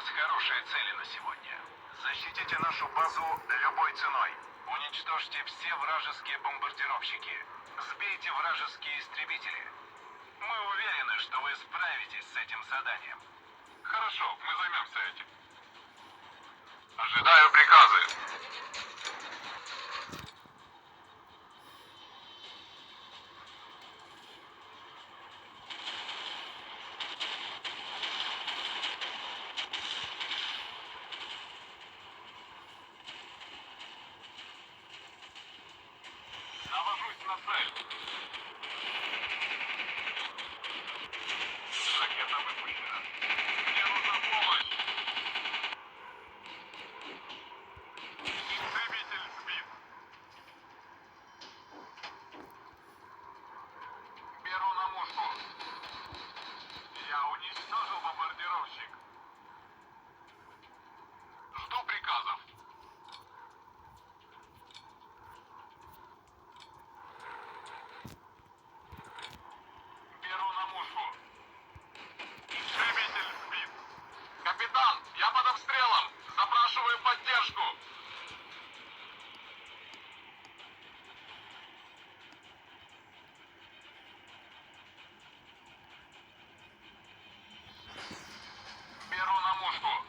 вас хорошие цели на сегодня. Защитите нашу базу любой ценой. Уничтожьте все вражеские бомбардировщики. Сбейте вражеские истребители. Мы уверены, что вы справитесь с этим заданием. Хорошо, мы займемся этим. Ожидаю приказы. Навожусь на цель. Ракета выпущена. Мне нужна помощь. Истребитель сбит. Беру на мушку. Я уничтожил бомбардировщик. Жду приказов. Беру на мушку. Истребитель сбит. Капитан, я под обстрелом. Запрашиваю поддержку. Беру на мушку.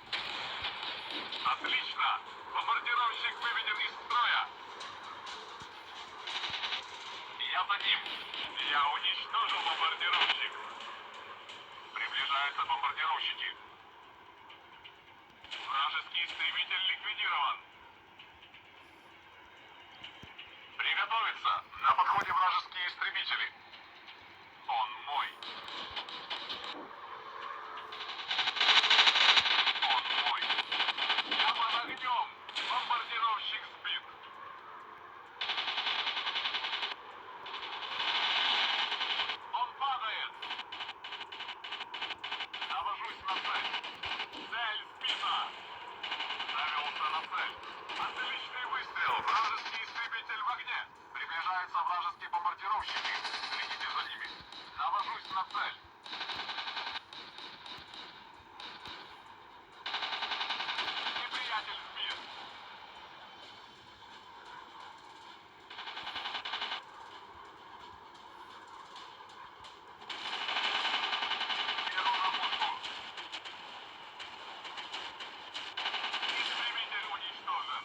Отлично. Бомбардировщик выведен из строя. Я за ним. Я уничтожил бомбардировщик. Приближаются бомбардировщики. Вражеский истребитель ликвидирован. Приготовиться. На подходе вражеские истребители. Он мой. Он мой. Я под огнем. Бомбардировщик сбит. Он падает. Навожусь на цель. Цель сбита. Навелся на цель. Отличный выстрел. Вражеский истребитель в огне. Приближаются вражеские бомбардировщики. Следите за ними. Навожусь на цель. Неприятель сбит. Беру на мушку. Истребитель уничтожен.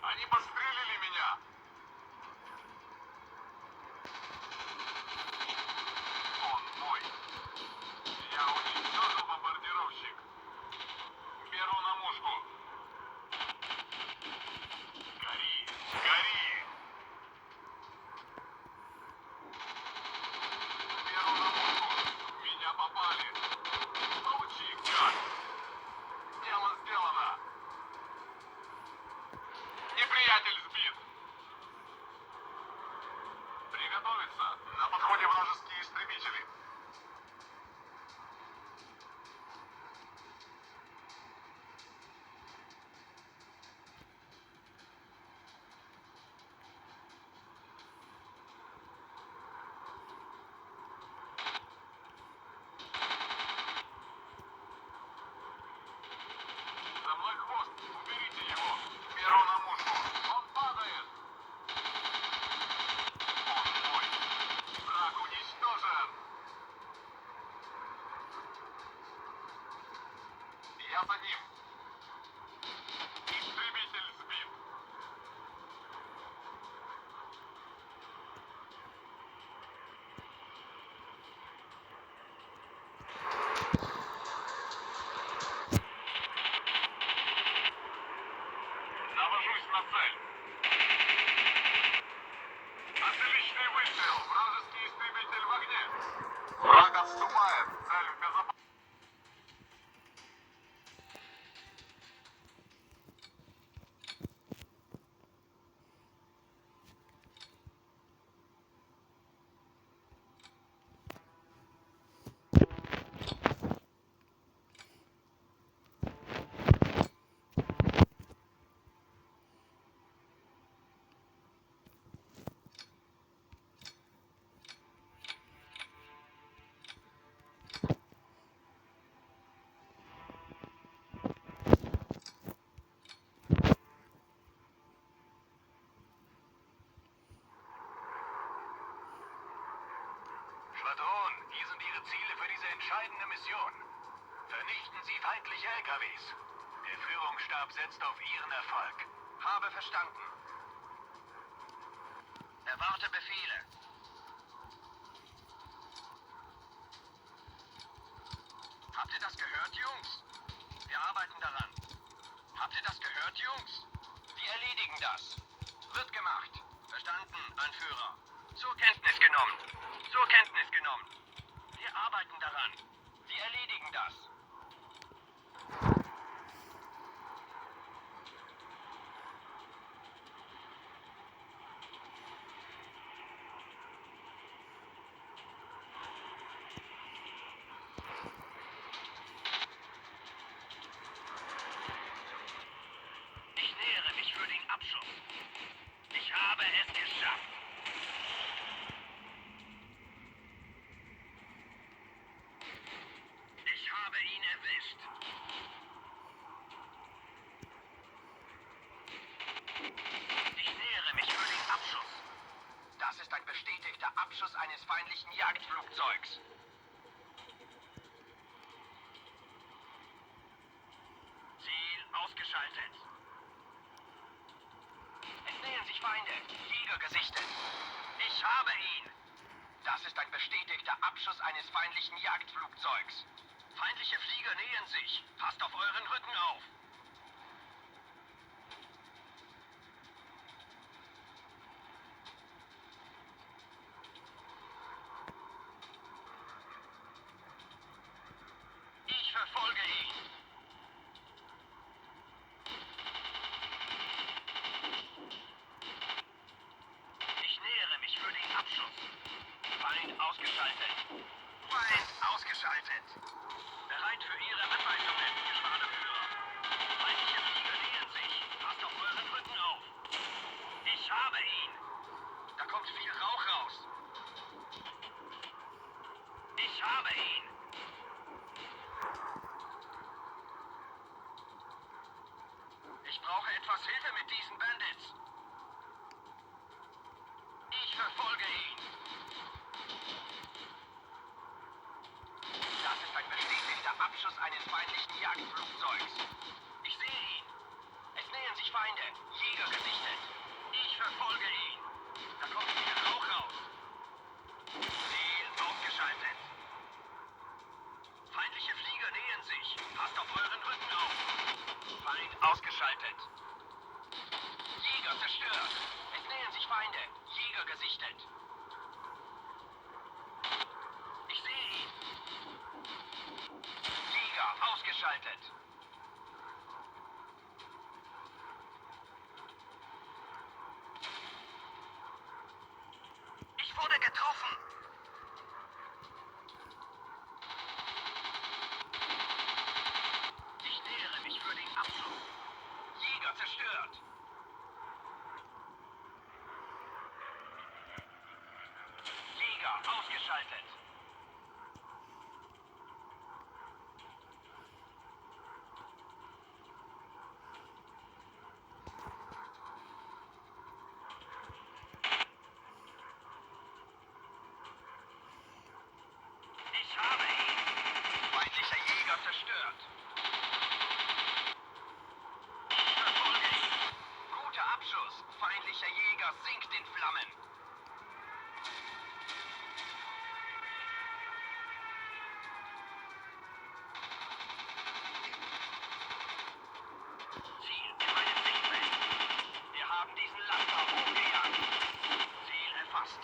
Они подстрелили меня. Он мой. Я уничтожил бомбардировщик. Беру на мушку. Гори! Гори! Беру на мушку. Меня попали. Получи, гад! Дело сделано. Неприятель сбит. Приготовиться. На подходе вражеские истребители. За мной хвост. Уберите его. Беру на мушку. Он падает. Он мой. Враг уничтожен. Я за ним. Истребитель сбит. Навожусь на цель. Отличный выстрел. Вражеский истребитель в огне. Враг отступает. Цель в безопасности. feindliche LKWs. Der Führungsstab setzt auf Ihren Erfolg. Habe verstanden. Erwarte Befehle. Habt ihr das gehört, Jungs? Wir arbeiten daran. Habt ihr das gehört, Jungs? Wir erledigen das. Wird gemacht. Verstanden, Anführer. Zur Kenntnis genommen. Zur Kenntnis genommen. Wir arbeiten daran. Wir erledigen das. Ich nähere mich für den Abschuss. Ich habe es geschafft. Ich habe ihn erwischt. Ich nähere mich für den Abschuss. Das ist ein bestätigter Abschuss eines feindlichen Jagdflugzeugs. Ziel ausgeschaltet. Es nähern sich Feinde. Jäger gesichtet. Ich habe ihn. Das ist ein bestätigter Abschuss eines feindlichen Jagdflugzeugs. Feindliche Flieger nähern sich. Passt auf euren Rücken auf. Ich verfolge ihn. Ich nähere mich für den Abschuss. Feind ausgeschaltet. Feind ausgeschaltet. Bereit für Ihre Anweisungen, Geschwaderführer. Feindliche Flieger nähern sich. Passt auf euren Rücken auf. Ich habe ihn. Da kommt viel Rauch raus. Ich habe ihn. Ich brauche etwas Hilfe mit diesen Bandits. Ich verfolge ihn. Das ist ein bestätigter Abschuss eines feindlichen Jagdflugzeugs. Ich sehe ihn. Es nähern sich Feinde. Jäger gesichtet. Ich verfolge ihn. Da kommt viel Rauch raus. Ziel ausgeschaltet. Feindliche Flieger nähern sich. Passt auf euren Rücken auf. Feind ausgeschaltet. Jäger zerstört. Es nähern sich Feinde. Jäger gesichtet. Ich sehe ihn. Jäger ausgeschaltet. Ich wurde getroffen. Ich nähere mich für den Abschuss. Jäger zerstört. Jäger ausgeschaltet. Ich habe ihn. Feindlicher Jäger zerstört. Ich verfolge ihn. Guter Abschuss. Feindlicher Jäger sinkt in Flammen. Ziel in meinem Sichtfeld. Wir haben diesen Landbau hochgejagt. Ziel erfasst.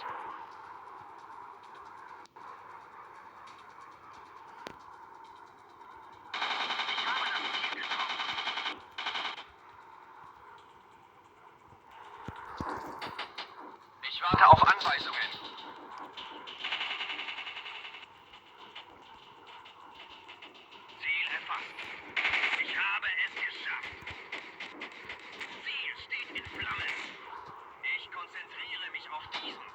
Ich habe das Ziel getroffen. Ich warte auf Anweisungen. Ziel erfasst. Ich habe es geschafft. Ziel steht in Flammen. Ich konzentriere mich auf diesen.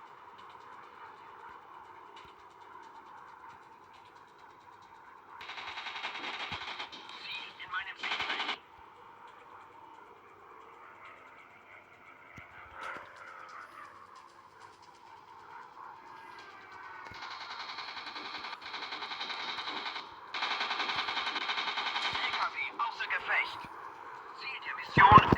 Ziel in meinem Sichtfeld. Mission